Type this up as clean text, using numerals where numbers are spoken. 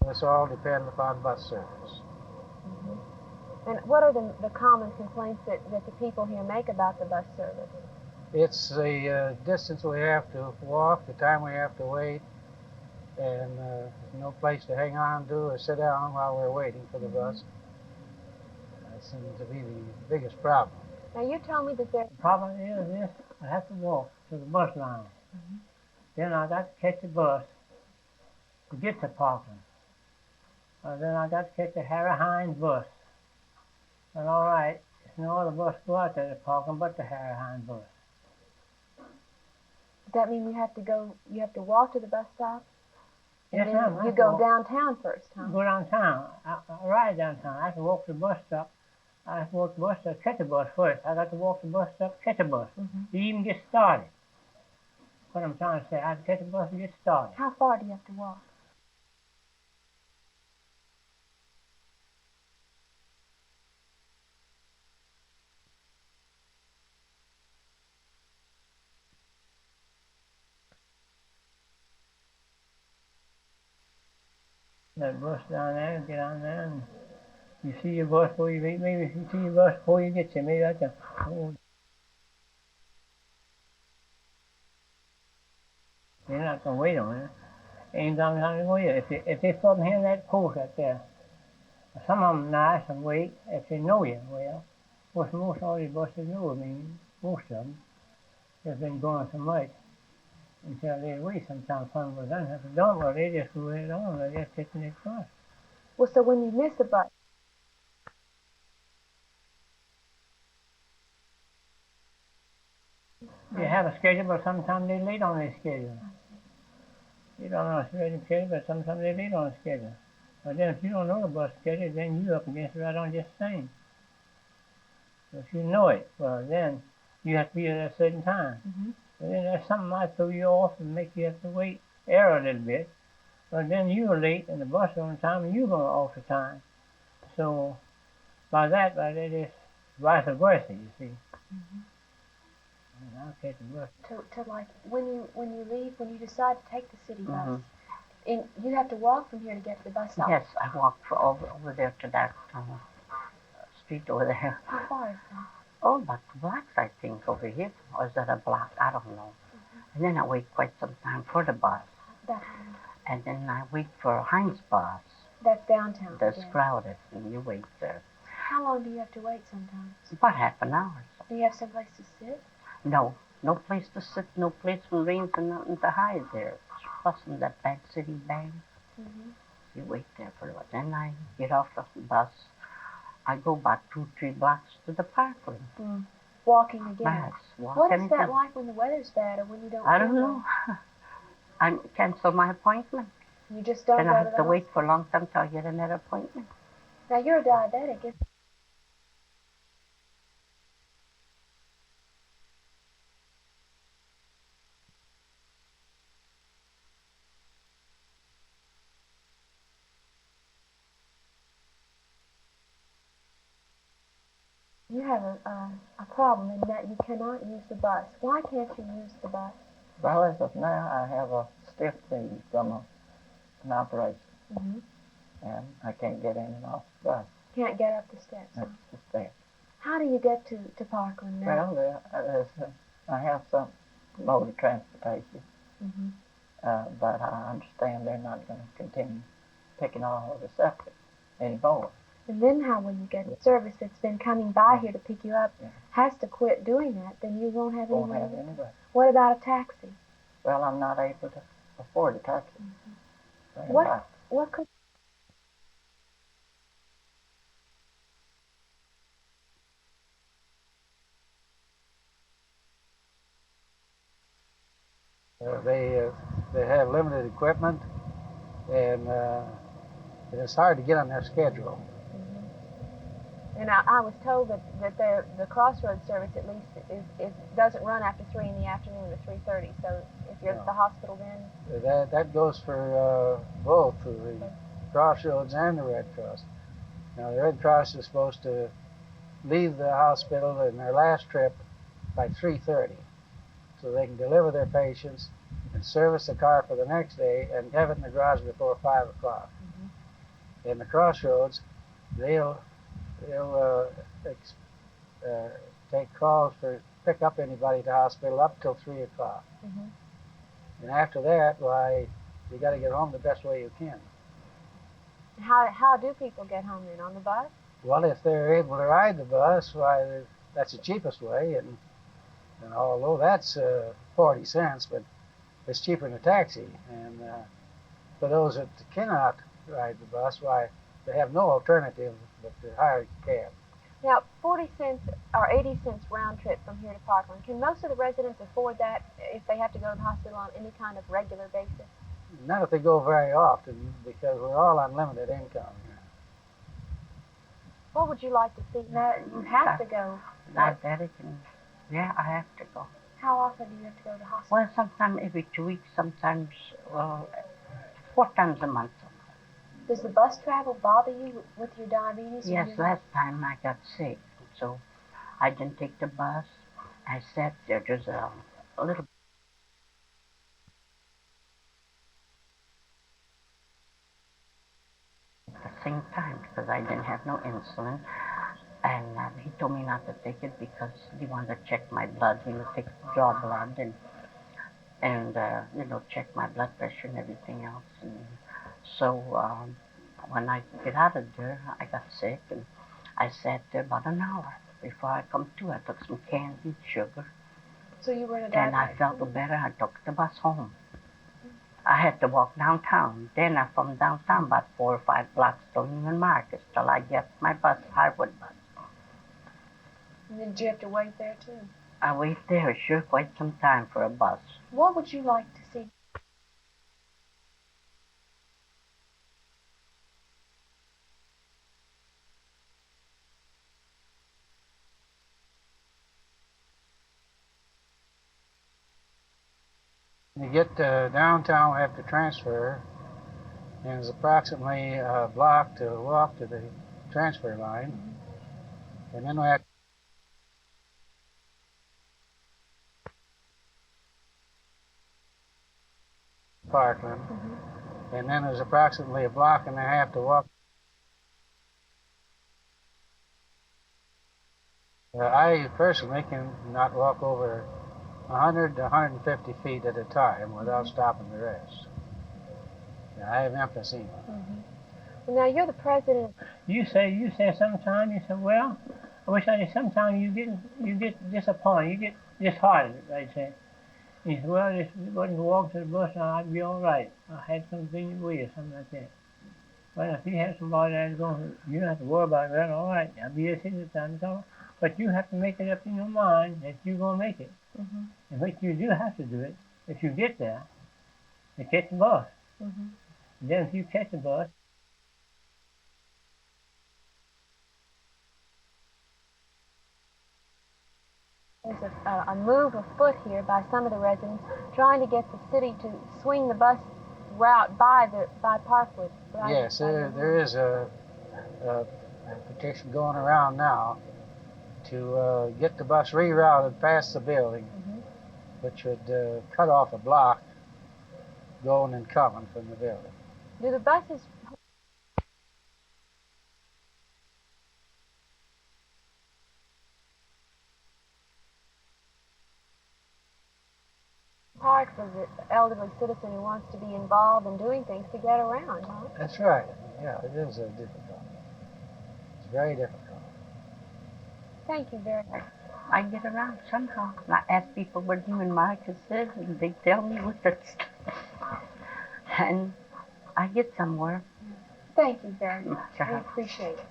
This all depends upon bus service. And what are the common complaints that the people here make about the bus service? It's the distance we have to walk, the time we have to wait, and no place to hang on to or sit down while we're waiting for the bus. That seems to be the biggest problem. Now, you told me that The problem is this: I have to walk to the bus line. Then I got to catch a bus to get to Parkland. Then I got to catch a Harry bus. And all right, there's no other bus go out there to Parkland but the Harry bus. Does that mean you have to walk to the bus stop? Yes, ma'am. You go downtown first, huh? Go downtown. I ride downtown. I have to walk to the bus stop. I have to walk to the bus stop, catch a bus first. I got to walk to the bus stop, catch a bus. To even get started. What I'm trying to say, I have to catch a bus to get started. How far do you have to walk? That bus down there, get on there, and you see your bus before you leave. Maybe if you see your bus before you get there, maybe I can hold. You're not going to wait on it. Ain't done nothing to wait. If they put me in that post right there, some of them nice and wait if they know you. Well, most all these buses know. I mean, most of them. They've been going so much until they wait. Sometimes fun was done. If they don't, well, they just go right on. They just take the next bus. Well, so when you miss a bus, You have a schedule, but sometimes they're late on their schedule. You don't know a schedule, but sometimes they're late on a schedule. But then if you don't know the bus schedule, then you're up against it right on just the same. So if you know it, well, then you have to be at a certain time. And then there's something might throw you off and make you have to wait, err a little bit. But then you're late and the bus is on time and you're going off the time. So by that it's vice versa, you see. And I'll catch the bus. to like when you decide to take the city bus, and you have to walk from here to get to the bus stop. Yes, I walked over there to that street over there. How far is that? Oh, about 2 blocks, I think, over here. Or is that a block? I don't know. And then I wait quite some time for the bus. And then I wait for Heinz bus. That's downtown. That's crowded, and you wait there. How long do you have to wait sometimes? About half an hour or so. Do you have someplace to sit? No place to sit, no place for rains and nothing to hide there. Plus in that bad city bank. You wait there for a while. Then I get off the bus. I go about 2-3 blocks to the Parkland. Walking again. Yes, What is that like when the weather's bad or when you don't? I don't know. I cancel my appointment. You just don't. Then go I have to the wait for a long time till I get another appointment. Now you're a diabetic, isn't You have a problem in that you cannot use the bus. Why can't you use the bus? Well, as of now, I have a stiff knee from an operation, and I can't get in and off the bus. Can't get up the steps. That's the step. How do you get to Parkland now? Well, I have some mode of transportation, but I understand they're not going to continue picking all of the septic anymore. And then how will you get the service that's been coming by here to pick you up has to quit doing that, then you won't have Won't anywhere. have anywhere. What about a taxi? Well, I'm not able to afford a taxi. What could They have limited equipment, and it's hard to get on their schedule. And I was told that the crossroads service at least doesn't run after 3 in the afternoon or 3:30. So if you're at the hospital then That goes for both the Crossroads and the Red Cross. Now the Red Cross is supposed to leave the hospital in their last trip by 3:30, so they can deliver their patients and service the car for the next day and have it in the garage before 5 o'clock. in the crossroads, they'll take calls to pick up anybody at the hospital up till 3 o'clock. And after that, why, you got to get home the best way you can. How do people get home then? On the bus? Well, if they're able to ride the bus, why, that's the cheapest way. And although that's 40 cents, but it's cheaper than a taxi. And for those that cannot ride the bus, why, they have no alternative but to hire a cab. Now, 40 cents or 80 cents round trip from here to Parkland. Can most of the residents afford that if they have to go to the hospital on any kind of regular basis? Not if they go very often, because we're all on limited income here. What would you like to see? Now, you have to go. Yeah, I have to go. How often do you have to go to the hospital? Well, sometimes every 2 weeks, sometimes 4 times a month. Does the bus travel bother you with your diabetes? Yes, last time I got sick, so I didn't take the bus. I sat there. There's a little. At the same time, because I didn't have no insulin, and he told me not to take it because he wanted to check my blood. He would draw blood and check my blood pressure and everything else. And so when I get out of there, I got sick, and I sat there about an hour before I come to. I took some candy, sugar. So you were in a Then I felt better. I took the bus home. I had to walk downtown. Then from downtown about 4 or 5 blocks to Neiman Marcus till I get my bus, Harwood bus. And then did you have to wait there too? I wait there sure quite some time for a bus. What would you like to see? When you get to downtown, we have to transfer, and it's approximately a block to walk to the transfer line. And then we have Parkland. And then there's approximately a block and a half to walk. I personally can not walk over 100 to 150 feet at a time without stopping to rest. I have emphysema. Well, now you're the president. You say sometimes, you say, well, I wish I did. Sometimes you get disappointed, you get disheartened, they say. You say, well, if it wasn't to walk to the bus, I'd be all right. I had something with you, something like that. Well, if you have somebody that's going, you don't have to worry about that, all right. I'll be there sitting at the time, it's all right. But you have to make it up in your mind that you're going to make it. And what you do have to do it, if you get there, to catch the bus. And then if you catch the bus, There's a move afoot here by some of the residents trying to get the city to swing the bus route by Parkwood. Yes, there is a petition going around now to get the bus rerouted past the building, which would cut off a block going and coming from the building. Do the buses park for the elderly citizen who wants to be involved in doing things to get around, huh? That's right. Yeah, it is difficult. It's very difficult. Thank you very much. I get around somehow. I ask people where Neiman Marcus is, and they tell me what it's. And I get somewhere. Thank you very much. I appreciate it.